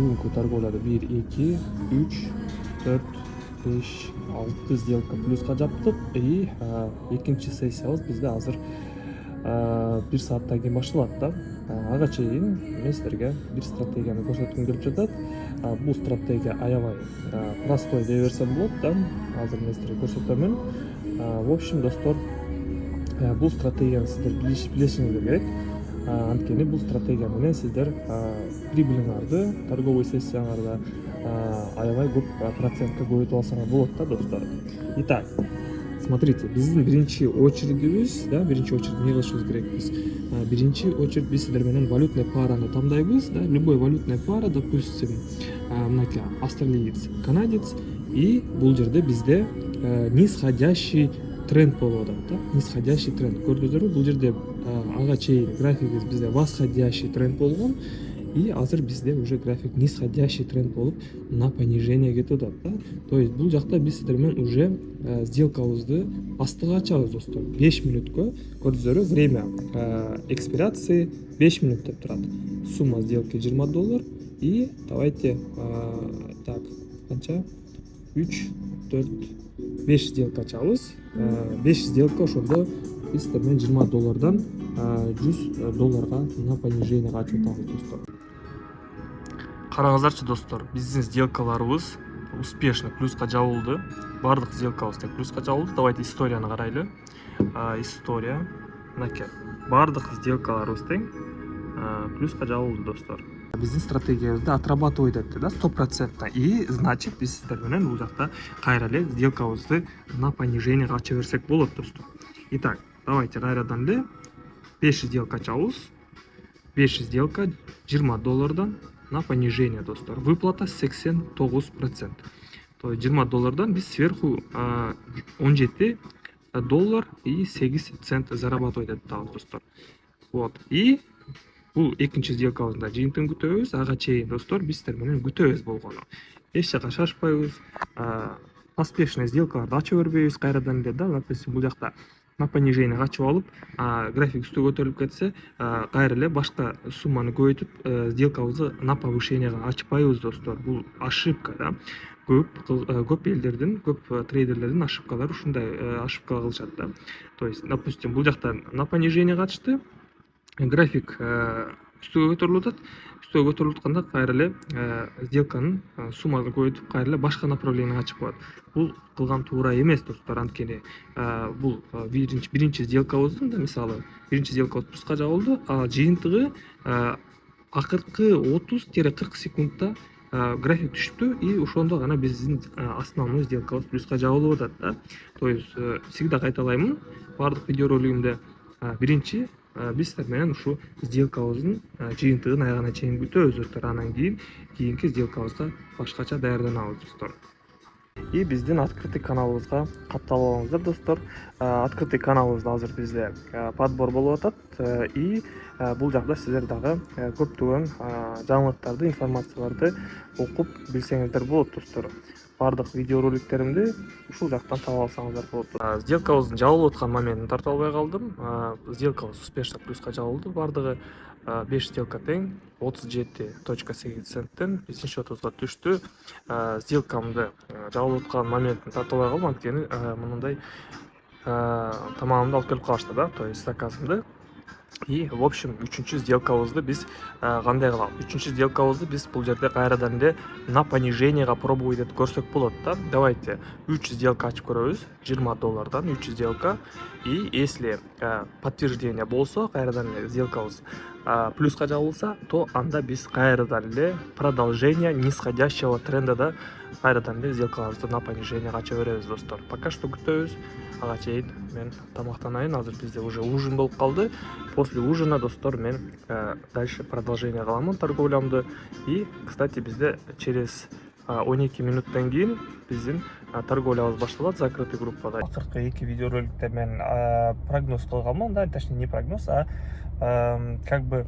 бүгүнкү торговляда 1, 2, 3, 4, 5, 6 сделка плюска жаптык. И экинчи сессиябыз бизде азыр 1 сааттан кийин башталат да. Ага чейин мен силерге бир стратегияны көрсөткүм келип жатат. Бул стратегия аябай простой дей берсем болот да. Азыр мен силерге көрсөтөмүн. В общем, достор, бул стратегияны сиздер билишиңиздер керек. Анткени бул стратегия менен сиздер прибылиңарды торговый сессияңарда аябай көп процентке көбөйтүп алсаңар болот да, достор. Итак, смотрите, биздин биринчи очередибиз, да, биринчи очередь эмне кылышыбыз керекпиз? Биринчи очередь биз сиздер менен валютный параны тандайбыз, да, любой валютная пара, допустим, мынакей австралиец, канадец, и бул жерде бизде нисходящий тренд болуп атат да, нисходящий тренд. Көрдүңүздөрбү, бул жерде ага чейин графигибиз бизде восходящий тренд болгон, и азыр бизде уже график нисходящий тренд болуп на понижение кетип атат да. То есть бул жакта биз сиздер менен уже сделкабызды астыга ачабыз, достор. 5 мүнөткө, көрдүңүздөрбү, время экспирации 5 мүнөт деп турат. Сумма сделки $20. И давайте так, канча? 3, 4, 5 сделка ачабыз. 5 сделка ошондо биз сиздер менен $20 $100 на понижение ачып атабыз, достор. Караңыздарчы, достор, биздин сделкаларыбыз успешно плюска жабылды. Бардык сделкабыз тең плюска жабылды. Давайте историяны карайлы. История, мынакей, бардык сделкаларыбыз тең плюска жабылды, достор. Биздин стратегиябызды отрабатывать этти, да, 100%. И значит биз сиздер менен бул жакта кайра эле сделкабызды на понижение ача берсек болот, достор. Итак, давайте кайрадан эле 5 сделка ачабыз. 5 сделка $20 на понижение, достор. Выплата 89%. То есть $20 биз сверху $17 и 8 цент зарабатывать этабыз, достор. Вот. И бул экинчи сделкабызда жыйынтыгын күтөбүз. Ага чейин, достор, биз сиздер менен күтөбүз болгону. Эч жака шашпайбыз. Поспешный сделкаларды ача бербейбиз кайрадан эле, да. Допустим, бул жакта на понижение ачып алып, график үстү көтөрүлүп кетсе, кайра эле башка сумманы көбөйтүп сделкабызды на повышение ачпайбыз, достор. Бул ошибка, да. Көп элдердин, көп трейдерлердин ошибкалары ушундай ошибка кылышат, да. То есть, допустим, бул жакта на понижение ачты, график үстүгө көтөрүлүп атат. Үстүгө көтөрүлүп атканда кайра эле сделканын суммасын көбөйтүп кайра эле башка направление ачып коет. Бул кылган туура эмес, достор. Анткени бул биринчи сделкабыздын, да, мисалы, биринчи сделкабыз плюска жабылды, а жыйынтыгы акыркы 30-40 секундта график түштү, и ошондо гана биздин основной сделкабыз плюска жабылып атат, да. То есть всегда кайталаймын, бардык видеоролигимде биринчи биз сиздер менен ушу сделкабыздын жыйынтыгын аягына чейин күтөбүз, достор. Анан кийинки сделкабызга башкача даярданабыз, достор. И биздин открытый каналыбызга катталып алыңыздар, достор. Открытый каналыбызда азыр бизде подбор болуп атат, и бул жакта сиздер дагы көптөгөн жаңылыктарды, информацияларды окуп билсеңиздер болот, достор. Бардык видеороликтеримди ушул жактан таап алсаңыздар болот. Сделкабыздын жабылып аткан моментин тарта албай калдым. Сделкабыз успешно плюска жабылды. Бардыгы 5 сделка тең 37.8 центтен биздин счетубузга түштү. Сделкамды жабылып аткан моментин тарта албай калдым, анткени мындай тамагымды алып келип калышты, да, то есть заказымды. И, в общем, үчүнчү сделкабызды биз кандай кылабыз? Үчүнчү сделкабызды биз бул жерде кайрадан эле на понижениега пробовать этип көрсөк болот, да. Давайте 3 сделка ачып көрөбүз. $20 3 сделка. И если подтверждение болсо, кайрадан эле сделкабыз плюска жабылса, то анда биз кайрадан эле продолжение нисходящего тренда да кайрадан эле сделкаларыбызды на понижение ача беребиз, достор. Пока что күтөбүз. Ага чейин мен тамактанайын. Азыр бизде уже ужин болуп калды. После ужина, достор, мен дальше продолжение кыламын торговлямды. И, кстати, бизде через 12 минуттан кийин биздин торговлябыз башталат закрытый группада. Акыркы 2 видеороликте мен прогноз кылганмын, да, точнее не прогноз, а как бы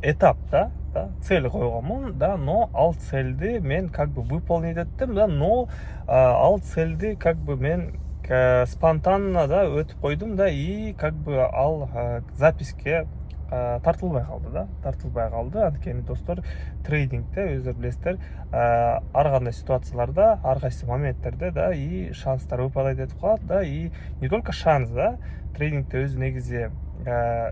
этап, да, цель койгонмун, да, но ал цельди мен как бы выполнить эттим, да, но ал цельди как бы мен спонтанно, да, өтүп койдум, да, и как бы ал записке тартылбай калды. Анткени достор, трейдингде өзүңөр билесиздер, ар кандай ситуацияларда, ар кайсы моменттерде да и шанстар выпадать этип калат да, и не только шанс да, трейдингде өзү негизи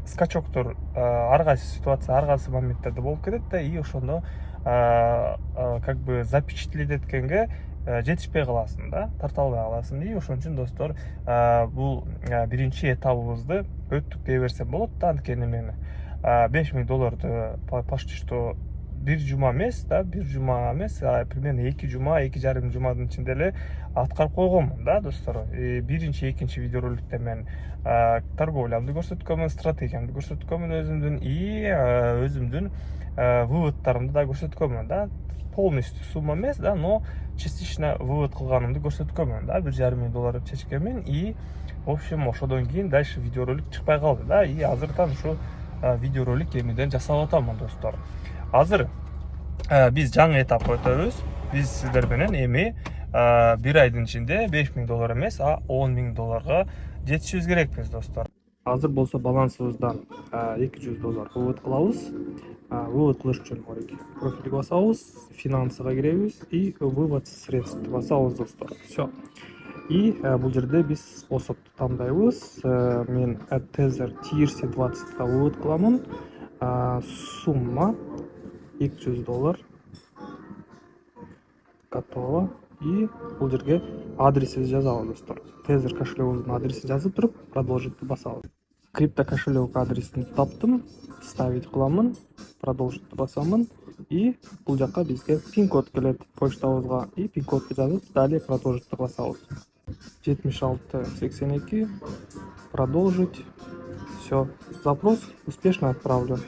скачоктор ар кайсы ситуация, ар кайсы моменттерде болуп кетет да, и ошондо как бы запечатлеть эткенге жетишпей каласың да, тарта албай каласың. И ошон үчүн достор, бул биринчи этабыбызды өттүк дей берсем болот да. Анткени мен $5000 почти что бир жума эмес, примерно 2 жума, 2,5 жумадын ичинде эле аткарып койгонмун да достор. Биринчи, экинчи видеороликте мен торговлямды көрсөткөнмүн, стратегиямды көрсөткөнмүн өзүмдүн, и өзүмдүн выводтарымды да көрсөткөнмүн да. Полностью сумма эмес да, но частично вывод кылганымды көрсөткөнмүн да. $1,500 чечкенмин, и в общем ошодон кийин дальше видеоролик чыкпай калды да. И азыртан ушу видеоролик эмиден жасап атамын достор. Азыр биз жаңы этапка өтөбүз. Биз сиздер менен эми бир айдын ичинде $5000 эмес, $10,000 жетишибиз керекпиз достор. Азыр болсо балансыбыздан $200 вывод кылабыз. Вывод кылыш үчүн профилге басабыз, финансыга киребиз и вывод средств басабыз достор. Все. И бул жерде биз способду тандайбыз. Мен Tether TRC20 вывод кыламын. Сумма $200. Готово. И бул жерге адресибизди жазабыз достор. Tether кошелегибиздин адресин жазып туруп, продолжить басабыз. Крипто кошелек адресин таптым, ставить кыламын, продолжить басамын, и бул жака бизге пин-код келет почтабызга, и пин-кодду жазып, далее продолжить басабыз. 7682, продолжить. Все, запрос успешно отправлен.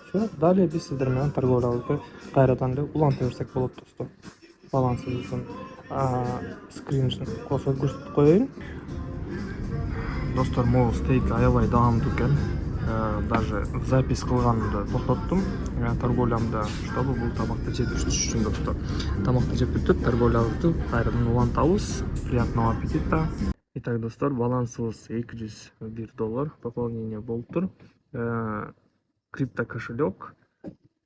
Все, далее биз сиздер менен торговлябызды кайрадан эле уланта берсек болот достор. Балансыбыздын скриншин көрсөтүп коеюн. Достор, могу стейк аябай даамдуу экен. Даже запись кылганымды токтоттум торговлямда, чтобы бул тамакты жеп бүтүш үчүн достор. Тамакты жеп бүтүп, торговлябызды кайрадан улантабыз. Приятного аппетита. Итак, достор, балансыбыз $201 пополнение болуптур. Крипто кошелек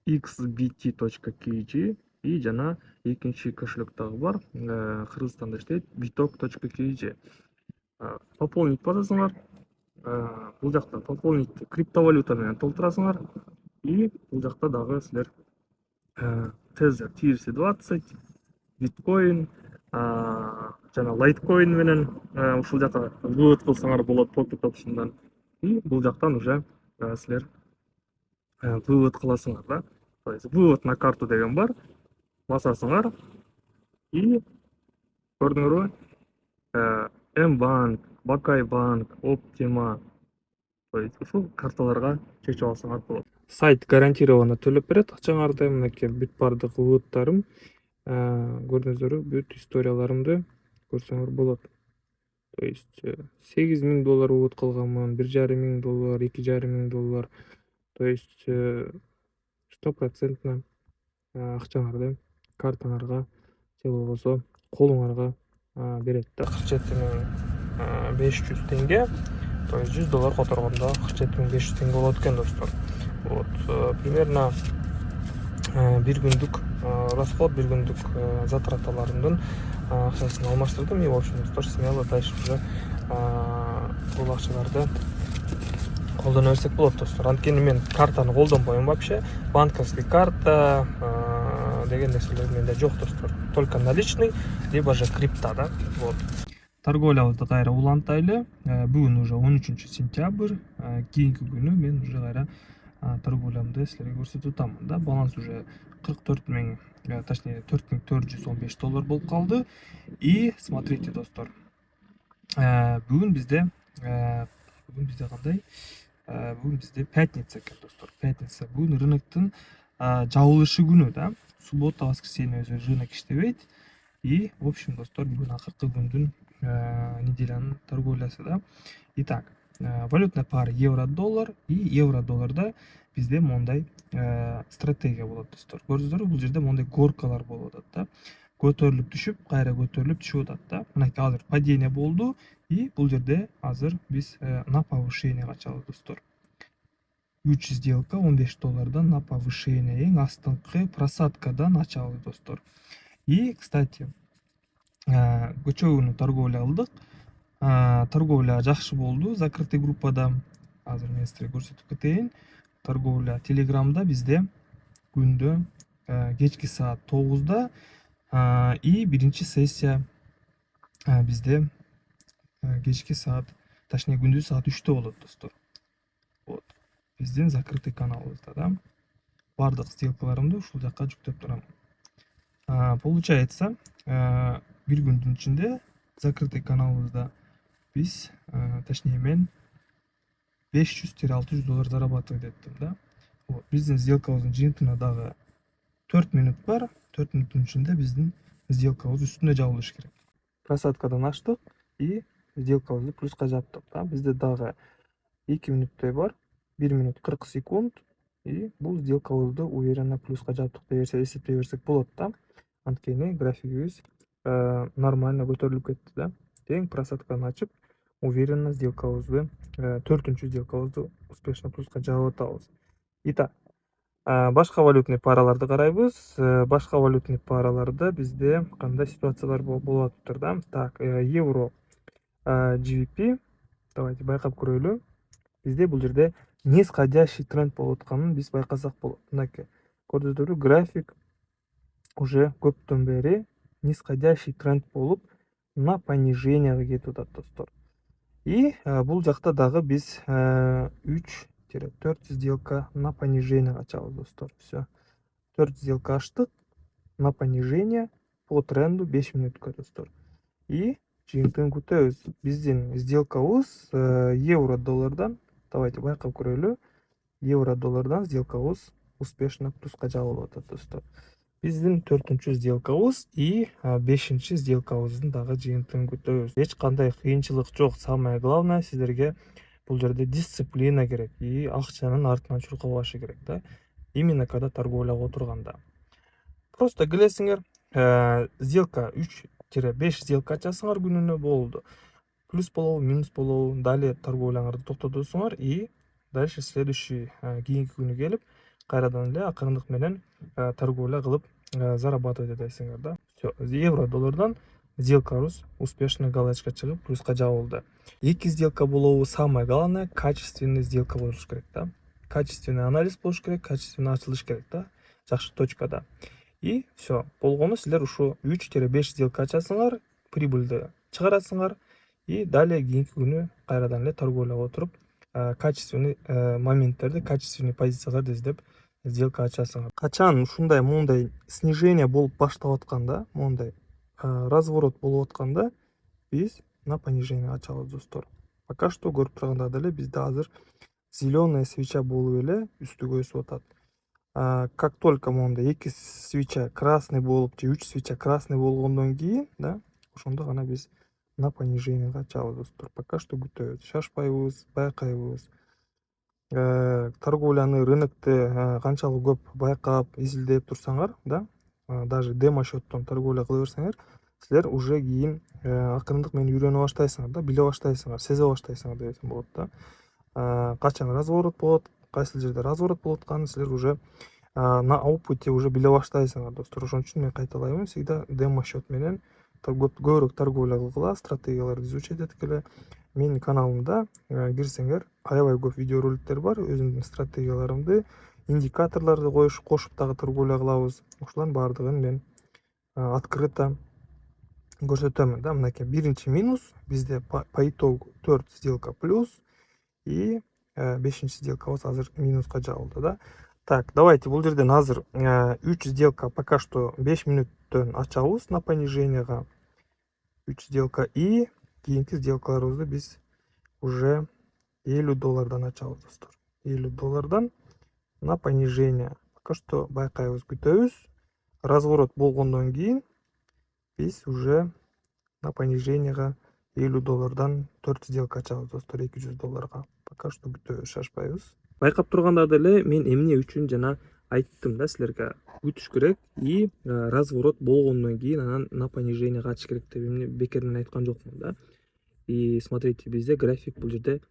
xbt.kg и жана экинчи кошелек дагы бар, Кыргызстанда иштейт, bitok.kg. Пополнить басасыңар. Бул жакта пополнить криптовалюта менен толтурасыңар, и бул жакта дагы силер Tether TRC20, биткоин, жана лайткоин менен ушул жака вывод кылсаңар болот Pocket Option'дан. И бул жактан уже силер вывод кыласыңар да. То есть вывод на карту деген бар. Басасыңар, и көрдүңөрбү? М-банк, Бакай-банк, Оптима. То есть ушул карталарга чечип алсаңар болот. Сайт гарантированно төлөп берет акчаңарды. Мынакей бүт бардык выводтарым, көрдүңүздөрбү, бүт историяларымды көрсөңөр болот. То есть $8,000 вывод кылганмын, $1,500, $2,500. То есть 100% акчаңарды картаңарга же болбосо колуңарга берет да. $47,500. То есть $100 которгондо $47,500 болот экен достор. Вот, примерно бир күндүк расход, бир күндүк затраталарымдын акчасын алмаштырдым. И в общем достор, смело дальше уже бул акчаларды колдоно берсек болот достор. Анткени мен картаны колдонбойм вообще. Банковский карта деген нерселер менде жок достор. Только наличный, либо же крипта да. Вот. Торговлябызды кайра улантайлы. Бүгүн уже 13 сентябрь. Кийинки күнү мен уже кайра торговлямды силерге көрсөтүп атам да. Баланс уже 44 000, точнее $4,415 болуп калды. И смотрите достор. Бүгүн bizde кандай? Бүгүн bizde пятница экен достор. Пятница. Бүгүн рыноктун жабылышы күнү да. Суббота, воскресенье өзү рынок иштебейт. И в общем достор, бүгүн акыркы күндүн неделянын торговлясы да. Итак, валютная пара евро-доллар, и евро-долларда bizde мондай стратегия болот достор. Көрдүңүздөрбү, бул жерде мондай горкалар болуп атат да. Көтөрүлүп түшүп, кайра көтөрүлүп түшүп атат да. Мынакей азыр падение болду, и бул жерде азыр биз на повышение качабыз достор. 3 сделка $15 на повышение, эң астыңкы просадкадан ачабыз достор. И, кстати, көчөгүнү торговля кылдык. Торговля жакшы болду закрытый группада. Азыр мен силерге көрсөтүп кетейин. Торговля Телеграмда бизде күндө кечки саат 9-да и биринчи сессия бизде кечки саат, точнее күндүз саат 3-тө болот достор. Вот. Биздин закрытый каналыбызда да. Бардык сделкаларымды ушул жакка жүктөп турам. Получается, бир күндүн ичинде закрытый каналыбызда биз, точнее мен $500-600 зарабатывать еттим да. Вот. Биздин сделкабыздын жыйынтыгына дагы 4 минут бар. 4 минуттун ичинде биздин сделкабыз үстүнө жабылыш керек. Просадкадан аштык и сделкабызды плюска жаптык да. Бизде дагы 2 минуттой бар. 1 минут 40 секунд. И бул сделкабызды уверенно плюска жаптык деп эсептей берсек болот да. Анткени графигибиз нормально көтөрүлүп кетти да. Тең просадканы ачып, уверенно сделкабызды, 4-үнчү сделкабызды успешно плюска жаап атабыз. Итак, башка валютный параларды карайбыз. Башка валютный параларда бизде кандай ситуациялар болуп атыптыр да. Так, евро GBP, давайте байкап көрөлү. Бизде бул жерде нисходящий тренд болуп атканын биз байкасак болот. Мынакей, көрдүңүздөрбү, график уже көптөн бери нисходящий тренд болуп на понижениеге кетип атат достор. И бул жакта дагы биз 3-4 сделка на понижение ачабыз достор. Все. 4 сделка аштык на понижение по тренду 5 минутка достор. И жыйынтыгын күтөбүз. Биздин сделкабыз евро доллардан, давайте байкап көрөлү. Евро доллардан сделкабыз успешно плюска жабылып атат достор. Биздин 4-үнчү сделкабыз и 5-чи сделкабыздын дагы жыйынтыгын күтөбүз. Эч кандай кыйынчылык жок. Самое главное, силерге бул жерде дисциплина керек и акчанын артынан чуркабашы керек да. Именно когда торговляга отурганда. Просто келесиңер, сделка 3-5 сделка ачасыңар күнүнө болду. Плюс болобу, минус болобу, далее торговляңарды токтотосуңар и дальше следующий кийинки күнү келип, кайрадан эле акырындык менен торговля кылып зарабатывать этесиңер да. Все, евро доллардан сделкабыз успешно галочка чыгып плюска жабылды. 2 сделка болобу, самое главное, качественный сделка болуш керек да. Качественный анализ болуш керек, качественный ачылыш керек да. Жакшы точкада. И все, болгону силер ушу 3-5 сделка ачасыңар, прибыльды чыгарасыңар и далее кийинки күнү кайрадан эле торговляга отуруп, качественный моменттерди, качественный позицияларды издеп сделка ачасыңар. Качан ушундай мондай снижение болуп баштап атканда, мондай разворот болуп атканда, биз на понижение ачабыз достор. Пока что көрүп тургандарды эле бизде азыр зеленая свеча болуп эле үстүгө өсүп атат. Как только мондай 2 свеча красный болуп же 3 свеча красный болгондон кийин, да, ошондо гана биз на понижениеге ачабыз достор. Пока что күтөбүз, шашпайбыз, байкайбыз. Торговляны, рынокты канчалык көп байкап, изилдеп турсаңар, да, даже демо счеттон торговля кыла берсеңер, силер уже кийин акырындык менен үйрөнө баштайсыңар да, биле баштайсыңар, сезе баштайсыңар десем болот да. Качан разворот болот, кайсыл жерде разворот болуп атканын силер уже на опыте уже биле баштайсыңар достор. Ошон үчүн мен кайталайм, всегда демо счет менен көбүрөөк торговля кылгыла, стратегияларды изучать эткиле. Менин каналымда кирсеңер, аябай көп видеороликтер бар, өзүмдүн стратегияларымды, индикаторларды кошуп дагы торговля кылабыз. Ошолордун баардыгын мен открыто көрсөтөмүн да. Мынакей, биринчи минус, бизде по итогу 4 сделка плюс и 5-чи сделкабыз азыр минуска жабылды да. Так, давайте бул жерден азыр 3 сделка пока что 5 минуттон ачабыз на понижениега. 3 сделка и кийинки сделкаларыбызды биз уже $50 ачабыз достор. $50 на понижение. Пока что байкайбыз, күтөбүз. Разворот болгондон кийин биз уже на понижениега $50 4 сделка ачабыз достор, $200. Пока что күтөбүз, шашпайбыз. Байкап тургандарды эле мен эмне үчүн жана айттым да силерге, күтүш керек и разворот болгондон кийин анан на понижение качыш керек деп эмне бекерден айткан жокмун да. И смотрите, бизде график бул жерде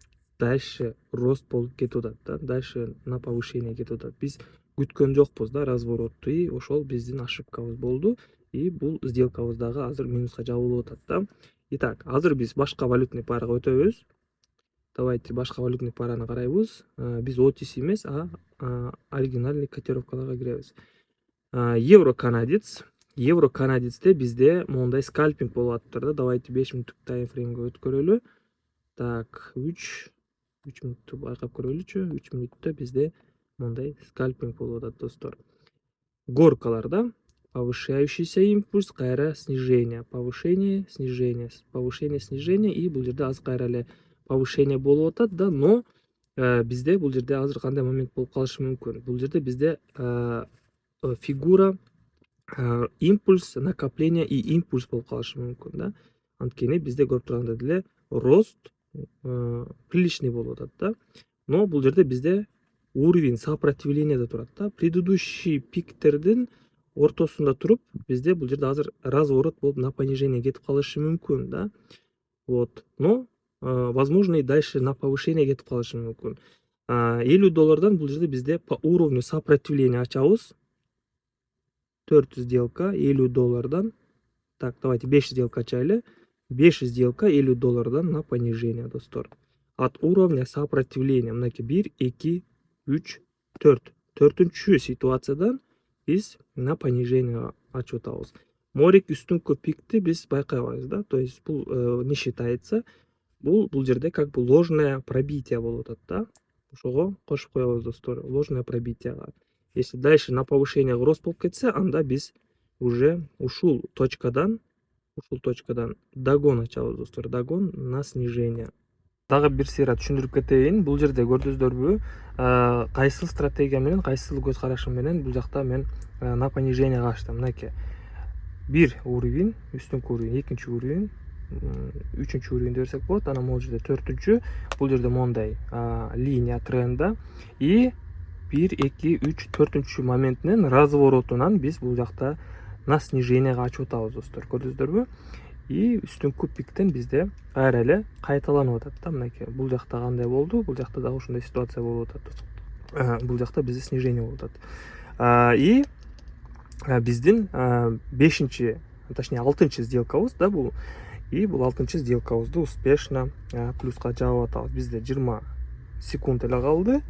дальше рост болуп кетип атат да, дальше на повышение кетип атат. Биз күткөн жокпуз да разворотту, и ошол биздин ошибкабыз болду, и бул сделкабыз дагы азыр минуска жабылып атат да. Итак, азыр биз башка валютный парага өтөбүз. Давайте башка валютный параны карайбыз. Биз OTC эмес, оригинальный котировкаларга киребиз. Евро канадец. Евро канадецте бизде мондай скальпинг болуп атыптыр да. Давайте 5 мүнөттүк таймфреймге өткөрөлү. Так, 3 мүнөттү байкап көрөлүчү. 3 мүнөттө бизде мондай скальпинг болуп атат достор. Горкаларда повышающийся импульс, кайра снижение, повышение, снижение, повышение, снижение, и бул жерде азыр кайра эле повышение болуп атат да, но бизде бул жерде азыр кандай момент болуп калышы мүмкүн. Бул жерде бизде фигура импульс, накопление и импульс болуп калышы мүмкүн да. Анткени бизде көрүп тургандай деле рост приличный болуп атат да. Но бул жерде бизде уровень сопротивления турат да. Предыдущий пиктердин ортосунда туруп, бизде бул жерде азыр разворот болуп на понижение кетип калышы мүмкүн да. Вот. Но возможно и дальше на повышение кетип калышы мүмкүн. $50 бул жерде бизде по уровню сопротивления ачабыз. 4 сделка $50. Так, давайте 5 сделка ачайлы. 5 сделка $50 на понижение, достор. От уровня сопротивления мынакей 1, 2, 3, 4. 4-чү ситуациядан биз на понижение ачып атабыз. Морик үстүнкү пикти биз байкабайбыз да. То есть бул не считается. Бул жерде как бы ложное пробитие болуп атат да. Ошого кошуп коебуз достор, ложное пробитиега. Если дальше на повышение рост болуп кетсе, анда биз уже ушул точкадан догон ачабыз достор, догон на снижение. Дагы бир сыйра түшүндүрүп кетейин. Бул жерде көрдүңүздөрбү, кайсыл стратегия менен, кайсыл көз карашым менен бул жакта мен на понижение ачтым. Мынакей бир уровень, үстүнкү уровень, экинчи уровень, үчүнчү уровень десек болот. Анан могул жерде төртүнчү, бул жерде мондай линия тренда, и 1, 2, 3, 4-чү моментинен разворотунан биз бул жакта на снижениега ачып атабыз достор. Көрдүңүздөрбү? И үстүнкү пиктен бизде кайра эле кайталанып атат да. Мынакей бул жакта кандай болду? Бул жакта дагы ушундай ситуация болуп атат. Бул жакта бизде снижение болуп атат. И биздин 5-чи, точнее 6-чы сделкабыз да бул. И бул 6-чы сделкабызды успешно плюска жаап атабыз. Бизде 20 секунд эле калды.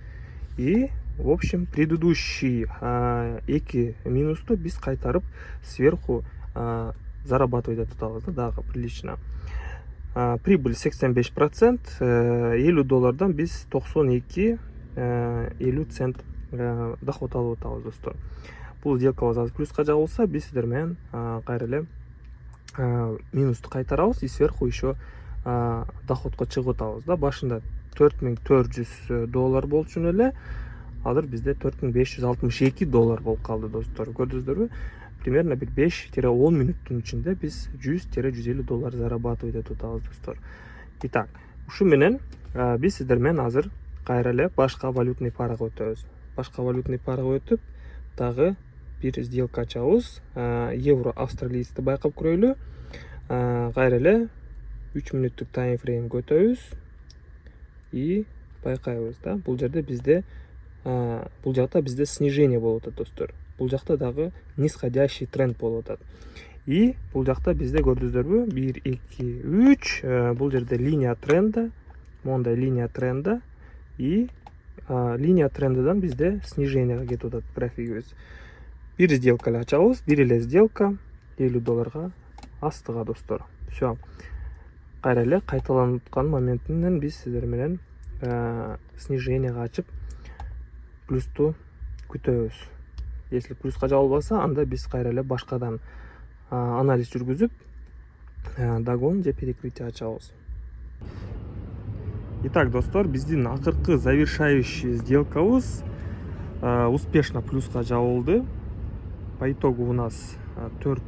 И в общем предыдущий 2 минусту биз кайтарып сверху зарабатывать этип атабыз да, дагы прилично. Прибыль 85%, $50 биз 92,50 цент доход алып атабыз достор. Бул сделкабыз азыр плюска жабылса, биз сиздер менен кайра эле минусту кайтарабыз, и сверху еще доходко чыгып атабыз да. Башында $4400 болчу эле, азыр бизде $4562 болуп калды достор. Көрдүңүздөрбү? Примерно бир 5-10 мүнөттүн ичинде биз $100-$150 зарабатывать этип атабыз достор. Итак, ушу менен биз сиздер менен азыр кайра эле башка валютный парага өтөбүз. Башка валютный парага өтүп, дагы бир сделка ачабыз. Евро австралийцти байкап көрөлү. Кайра эле 3 мүнөттүк таймфреймге өтөбүз. И байкайбыз да. Бул жерде бизде бул жакта бизде снижение болуп атат достор. Бул жакта дагы нисходящий тренд болуп атат. И бул жакта бизде көрдүңүздөрбү? 1, 2, 3. Бул жерде линия тренда, мондай линия тренда, и линия трендадан бизде снижениега кетип атат графигибиз. Бир сделка эле ачабыз, бир эле сделка $50 астыга достор. Всё. Кайра эле кайталанып аткан моментинен биз сиздер менен снижениега ачып плюсту күтөбүз. Если плюска жабылбаса, анда биз кайра эле башкадан анализ жүргүзүп, догон же перекрытие ачабыз. Итак, достор, биздин акыркы завершающий сделкабыз успешно плюска жабылды. По итогу у нас 4,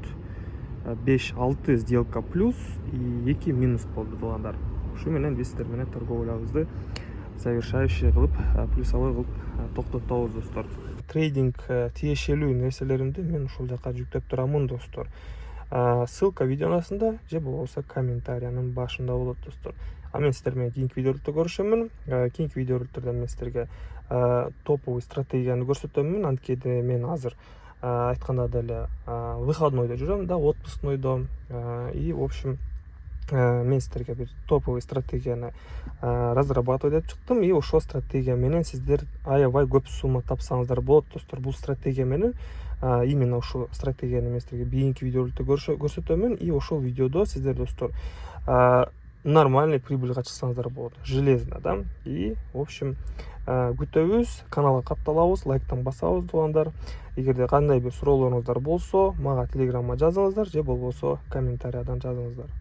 5, 6 сделка плюс и 2 минус болду туугандар. Ушу менен биз сиздер менен торговлябызды завершающий кылып, плюсовой кылып токтотобуз достор. Трейдинг тиешелүү нерселеримди мен ушул жака жүктөп турамын достор. Ссылка видеонун астында же болбосо комментариянын башында болот достор. Мен сіздер менен кийинки видеороликте көрүшөмүн. Кийинки видеороликтерде мен сіздерге топовый стратегияны көрсөтөмүн. Анткени мен азыр айтканда деле выходнойдо жүрөм да, отпускнойдо. И в общем мен сіздерге бир топовый стратегияны разрабатывать этип чыктым. И ошол стратегия менен сиздер аябай көп сумма тапсаңыздар болот достор. Бул стратегия менен именно ошол стратегияны мен сиздерге кийинки видеороликте көрсөтөмүн. И ошол видеодо сиздер достор нормальный прибыльга чыксаңыздар болот, железно, да. И в общем күтөбүз, каналга катталабыз, лайктан басабыз туугандар. Эгерде кандай бир суроолоруңуздар болсо, мага телеграмма жазыңыздар же болбосо комментариядан жазыңыздар.